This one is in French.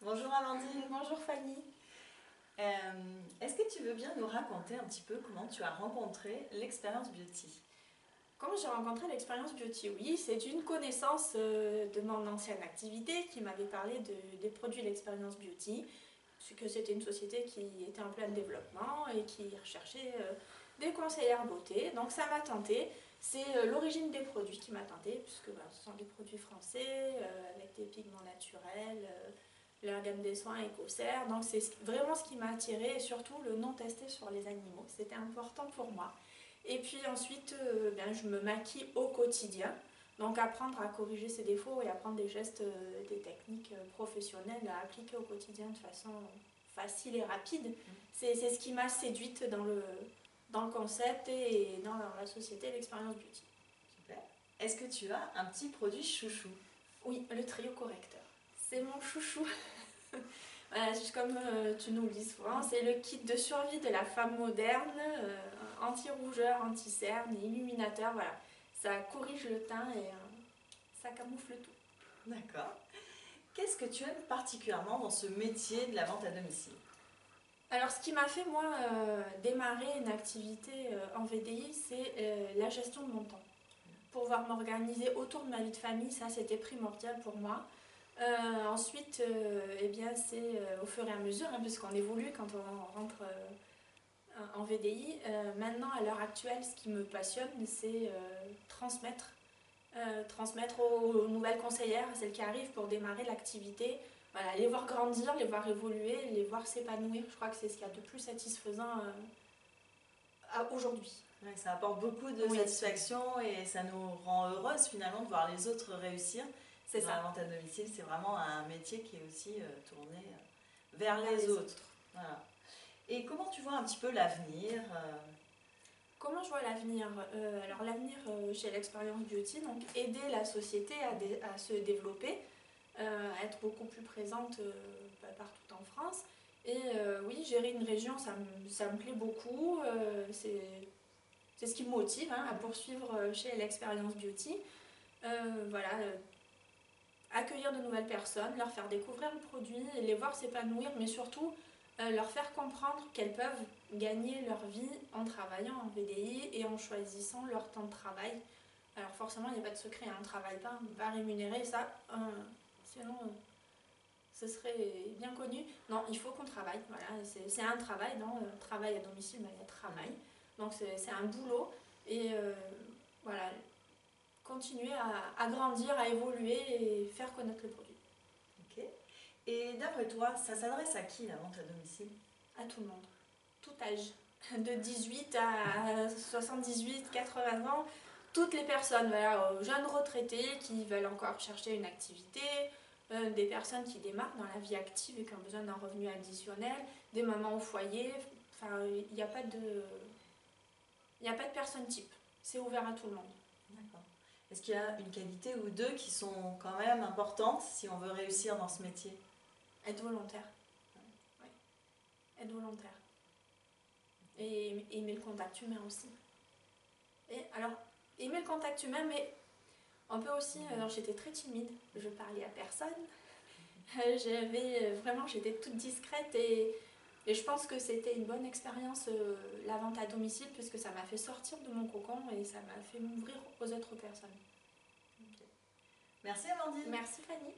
Bonjour Amandine. Bonjour Fanny. Est-ce que tu veux bien nous raconter un petit peu comment tu as rencontré l'expérience beauty? Comment j'ai rencontré l'expérience Beauty? Oui, c'est une connaissance de mon ancienne activité qui m'avait parlé des produits de l'expérience Beauty. C'est que c'était une société qui était en plein développement et qui recherchait des conseillères beauté. Donc ça m'a tenté. C'est l'origine des produits qui m'a tenté, puisque ce sont des produits français avec des pigments naturels, la gamme des soins écossaires. Donc c'est vraiment ce qui m'a attirée et surtout le non testé sur les animaux. C'était important pour moi. Et puis ensuite, je me maquille au quotidien. Donc apprendre à corriger ses défauts et apprendre des gestes, des techniques professionnelles à appliquer au quotidien de façon facile et rapide, c'est ce qui m'a séduite dans le concept et dans la société l'expérience beauty. Super. Est-ce que tu as un petit produit chouchou? Oui, le trio correcteur. C'est mon chouchou. Voilà, comme tu nous le dis souvent, c'est le kit de survie de la femme moderne, anti-rougeur, anti-cerne, illuminateur, voilà. Ça corrige le teint et ça camoufle tout. D'accord. Qu'est-ce que tu aimes particulièrement dans ce métier de la vente à domicile? Alors ce qui m'a fait moi démarrer une activité en VDI, c'est la gestion de mon temps. Pouvoir m'organiser autour de ma vie de famille, ça c'était primordial pour moi. Ensuite, c'est au fur et à mesure, puisqu'on évolue quand on rentre en VDI. Maintenant, à l'heure actuelle, ce qui me passionne, c'est transmettre aux nouvelles conseillères, à celles qui arrivent pour démarrer l'activité. Voilà, les voir grandir, les voir évoluer, les voir s'épanouir. Je crois que c'est ce qu'il y a de plus satisfaisant aujourd'hui. Ouais, ça apporte beaucoup de Oui, satisfaction et ça nous rend heureuses finalement de voir les autres réussir. c'est Dans la ça. vente à domicile, c'est vraiment un métier qui est aussi tourné vers Vers les les autres. autres. Voilà. Et comment tu vois un petit peu l'avenir? Comment je vois l'avenir? Alors l'avenir chez l'Expérience Beauty, donc aider la société à se développer, à être beaucoup plus présente partout en France. Et oui, gérer une région, ça me plaît beaucoup. C'est ce qui me motive à poursuivre chez l'Expérience Beauty. Voilà, accueillir de nouvelles personnes, leur faire découvrir le produit, les voir s'épanouir, mais surtout leur faire comprendre qu'elles peuvent gagner leur vie en travaillant en VDI et en choisissant leur temps de travail. Alors forcément, il n'y a pas de secret, on ne travaille pas rémunéré, ça, sinon ce serait bien connu. Non, il faut qu'on travaille, voilà, c'est un travail, non, travail à domicile, mais il y a travail. Donc c'est un boulot et voilà, continuer à grandir, à évoluer et faire connaître le produit. Ok. Et d'après toi, ça s'adresse à qui la vente à domicile? À tout le monde, tout âge, de 18 à 78, 80 ans, toutes les personnes, voilà, jeunes retraités qui veulent encore chercher une activité, des personnes qui démarrent dans la vie active et qui ont besoin d'un revenu additionnel, des mamans au foyer, enfin il n'y a pas de... Il n'y a pas de personne type, c'est ouvert à tout le monde. D'accord. Est-ce qu'il y a une qualité ou deux qui sont quand même importantes si on veut réussir dans ce métier? Être volontaire, oui, être volontaire. Et aimer le contact humain aussi. Et alors, aimer le contact humain, mais on peut aussi, alors j'étais très timide, je parlais à personne, j'étais toute discrète et je pense que c'était une bonne expérience la vente à domicile puisque ça m'a fait sortir de mon cocon et ça m'a fait m'ouvrir aux autres personnes. Ok. Merci Amandine. Merci Fanny.